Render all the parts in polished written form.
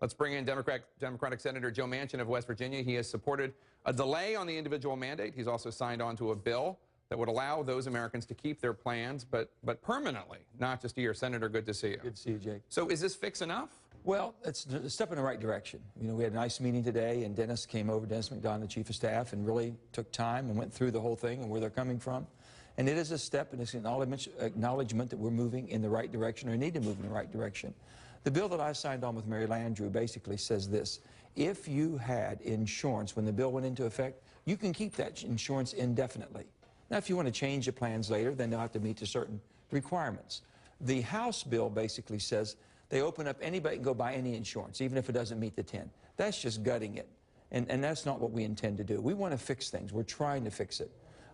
Let's bring in Democratic Senator Joe Manchin of West Virginia. He has supported a delay on the individual mandate. He's also signed on to a bill that would allow those Americans to keep their plans, but permanently, not just a year. Senator, good to see you. Good to see you, Jake. So is this fix enough? Well, it's a step in the right direction. You know, we had a nice meeting today, and Dennis came over, Dennis McDonough, the Chief of Staff, and really took time and went through the whole thing and where they're coming from. And it is a step, and it's an acknowledgement that we're moving in the right direction, or need to move in the right direction. The bill that I signed on with Mary Landrieu basically says this: if you had insurance when the bill went into effect, you can keep that insurance indefinitely. Now, if you want to change the plans later, then they'll have to meet to certain requirements. The House bill basically says they open up, anybody can go buy any insurance, even if it doesn't meet the 10. That's just gutting it, and that's not what we intend to do. We want to fix things. We're trying to fix it.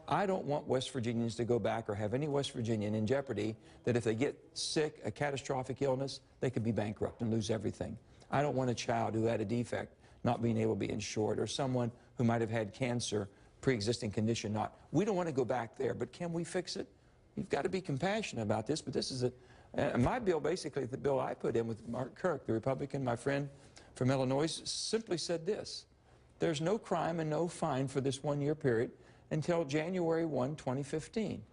I don't want West Virginians to go back or have any West Virginian in jeopardy that if they get sick, a catastrophic illness, they could be bankrupt and lose everything. I don't want a child who had a defect not being able to be insured, or someone who might have had cancer, pre-existing condition not. We don't want to go back there, but can we fix it? You've got to be compassionate about this, but this is my bill, basically, the bill I put in with Mark Kirk, the Republican, my friend from Illinois, simply said this: there's no crime and no fine for this one-year period until January 1, 2015.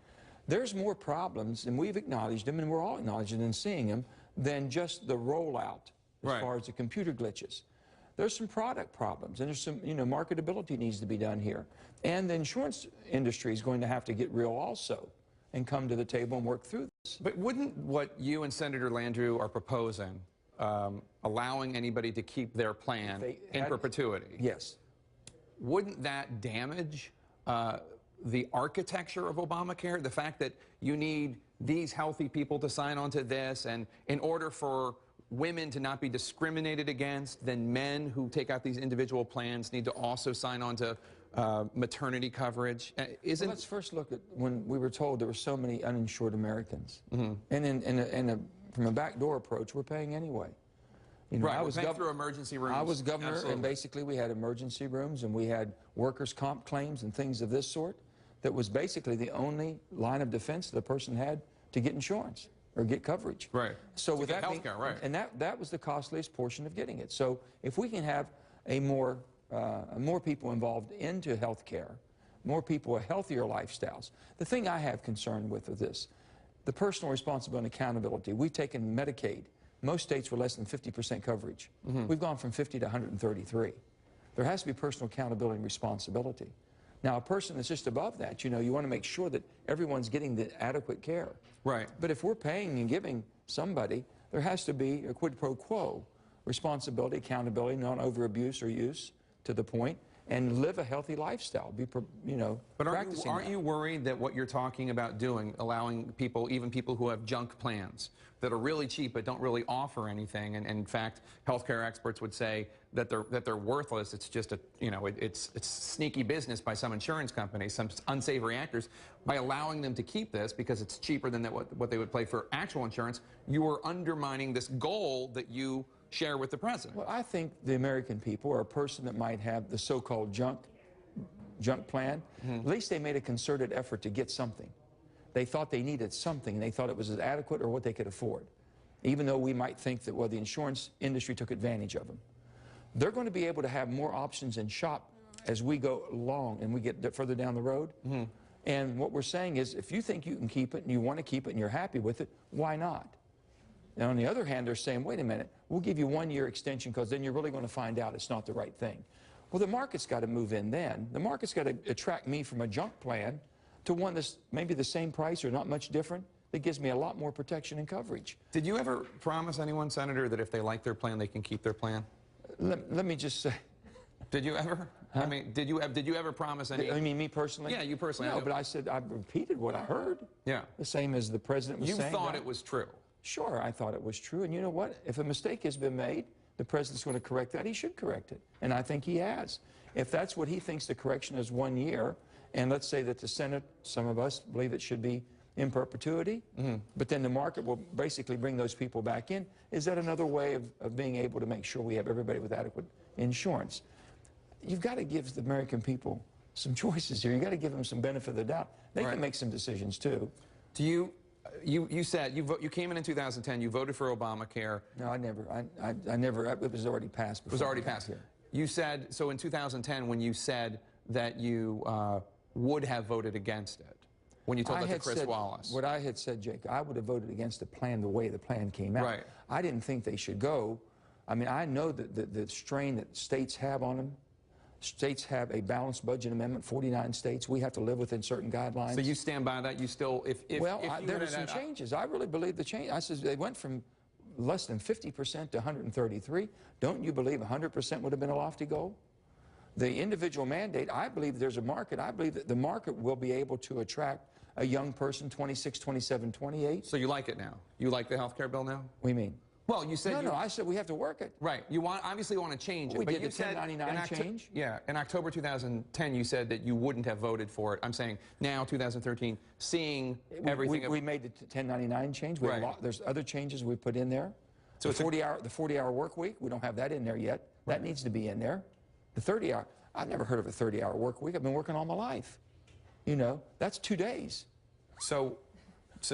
There's more problems, and we've acknowledged them, and we're all acknowledging and seeing them, than just the rollout as far as the computer glitches. There's some product problems, and there's some, marketability needs to be done here. And the insurance industry is going to have to get real also and come to the table and work through this. But wouldn't what you and Senator Landrieu are proposing, allowing anybody to keep their plan in perpetuity, yes, wouldn't that damage the architecture of Obamacare? The fact that you need these healthy people to sign on to this, and in order for women to not be discriminated against, then men who take out these individual plans need to also sign on to maternity coverage. Well, let's first look at when we were told there were so many uninsured Americans. And from a backdoor approach, we're paying anyway. I was through emergency rooms. I was governor, and basically we had emergency rooms, and we had workers' comp claims and things of this sort. That was basically the only line of defense the person had to get insurance or get coverage. Right. So with that, healthcare, right. And that was the costliest portion of getting it. So if we can have a more people involved into healthcare, more people with healthier lifestyles. The thing I have concern with this, the personal responsibility and accountability. We've taken Medicaid. Most states were less than 50% coverage. We've gone from 50 to 133. There has to be personal accountability and responsibility. Now, a person that's just above that, you want to make sure that everyone's getting the adequate care. Right. But if we're paying and giving somebody, there has to be a quid pro quo, responsibility, accountability, not over abuse or use to the point, and live a healthy lifestyle. Be, but aren't you worried that what you're talking about doing, allowing people, even people who have junk plans that are really cheap but don't really offer anything, and in fact, healthcare experts would say that they're worthless. It's just it's sneaky business by some insurance companies, some unsavory actors. By allowing them to keep this because it's cheaper than what they would pay for actual insurance, you are undermining this goal that you share with the president. Well, I think the American people, or a person that might have the so-called junk plan, at least they made a concerted effort to get something. They thought they needed something, and they thought it was as adequate or what they could afford, even though we might think that, well, the insurance industry took advantage of them. They're going to be able to have more options and shop as we go along and we get further down the road. And what we're saying is, if you think you can keep it and you want to keep it and you're happy with it, why not? Now, on the other hand, they're saying, wait a minute, we'll give you 1-year extension because then you're really going to find out it's not the right thing. Well, the market's got to move in then. The market's got to attract me from a junk plan to one that's maybe the same price or not much different, that gives me a lot more protection and coverage. Did you ever promise anyone, Senator, that if they like their plan, they can keep their plan? Let me just say. Did you ever? Huh? I mean, did you ever promise any? I mean, me personally? Yeah, you personally. No, but I said, I repeated what I heard. Yeah. The same as the president was saying. You thought it was true? Sure, I thought it was true. And you know what? If a mistake has been made, the president's going to correct that. He should correct it. And I think he has. If that's what he thinks the correction is 1 year, and let's say that the Senate, some of us believe it should be in perpetuity, but then the market will basically bring those people back in, is that another way of being able to make sure we have everybody with adequate insurance? You've got to give the American people some choices here. You've got to give them some benefit of the doubt. They can make some decisions, too. Do you You said you came in 2010. You voted for Obamacare. No, I never. I never. It was already passed. It was already passed. Here. You said so in 2010 when you said that you would have voted against it. When you told that to Chris Wallace. What I had said, Jake, I would have voted against the plan the way the plan came out. Right. I didn't think they should go. I mean, I know that the strain that states have on them. States have a balanced budget amendment, 49 states. We have to live within certain guidelines. So you stand by that? You still, well, there were some changes. I really believe the change. I said they went from less than 50% to 133. Don't you believe 100% would have been a lofty goal? The individual mandate, I believe there's a market. I believe that the market will be able to attract a young person, 26, 27, 28. So you like it now? You like the health care bill now? What do you mean? Well, you said no, I said we have to work it. Right. You obviously want to change it. We but did you the 1099 change. Yeah. In October 2010, you said that you wouldn't have voted for it. I'm saying now, 2013, seeing everything. We made the 1099 change. We right. There's other changes we put in there. So the 40-hour work week, we don't have that in there yet. That needs to be in there. The 30-hour. I've never heard of a 30-hour work week. I've been working all my life. You know, that's 2 days. So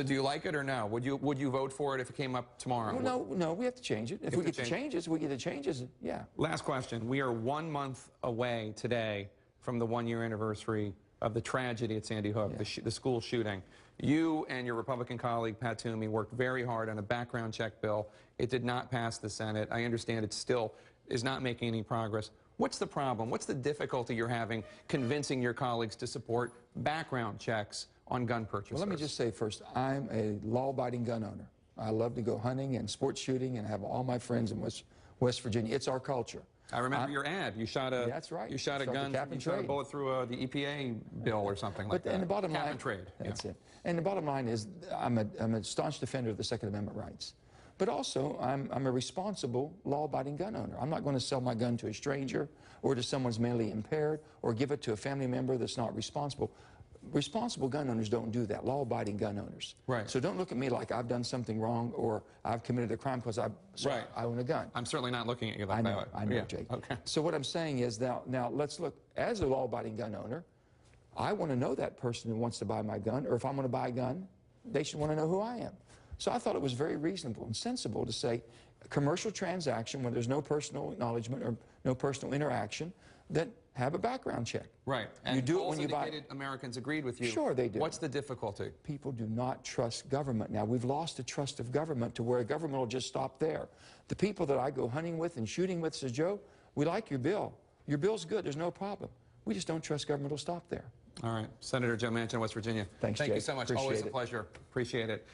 do you like it or no? Would you vote for it if it came up tomorrow? Well, no, we have to change it. If we get the changes, we get the changes, yeah. Last question. We are 1 month away today from the 1-year anniversary of the tragedy at Sandy Hook, the school shooting. You and your Republican colleague, Pat Toomey, worked very hard on a background check bill. It did not pass the Senate. I understand it still is not making any progress. What's the problem? What's the difficulty you're having convincing your colleagues to support background checks on gun purchasers? Well, let me just say first, I'm a law-abiding gun owner. I love to go hunting and sports shooting and have all my friends in West Virginia. It's our culture. I remember your ad. You shot a that's right. You shot a gun. You shot a bullet through the EPA bill or something like that. And the bottom line, cap and trade. That's it. And the bottom line is, I'm a staunch defender of the Second Amendment rights. But also, I'm a responsible, law-abiding gun owner. I'm not going to sell my gun to a stranger or to someone who's mentally impaired or give it to a family member that's not responsible. Responsible gun owners don't do that, law-abiding gun owners. Right. So don't look at me like I've done something wrong or I've committed a crime because I own a gun. I'm certainly not looking at you like that. I know, Jake. Okay. So what I'm saying is now let's look, as a law-abiding gun owner, I want to know that person who wants to buy my gun, or if I'm going to buy a gun, they should want to know who I am. So I thought it was very reasonable and sensible to say a commercial transaction when there's no personal acknowledgement or no personal interaction, that have a background check. Right. And you do it when you buy. Americans agreed with you. Sure, they do. What's the difficulty? People do not trust government. Now, we've lost the trust of government to where government will just stop there. The people that I go hunting with and shooting with says, Joe, we like your bill. Your bill's good. There's no problem. We just don't trust government will stop there. All right. Senator Joe Manchin, West Virginia. Thanks, Thank Jake. you so much. Appreciate Always a it. pleasure. Appreciate it.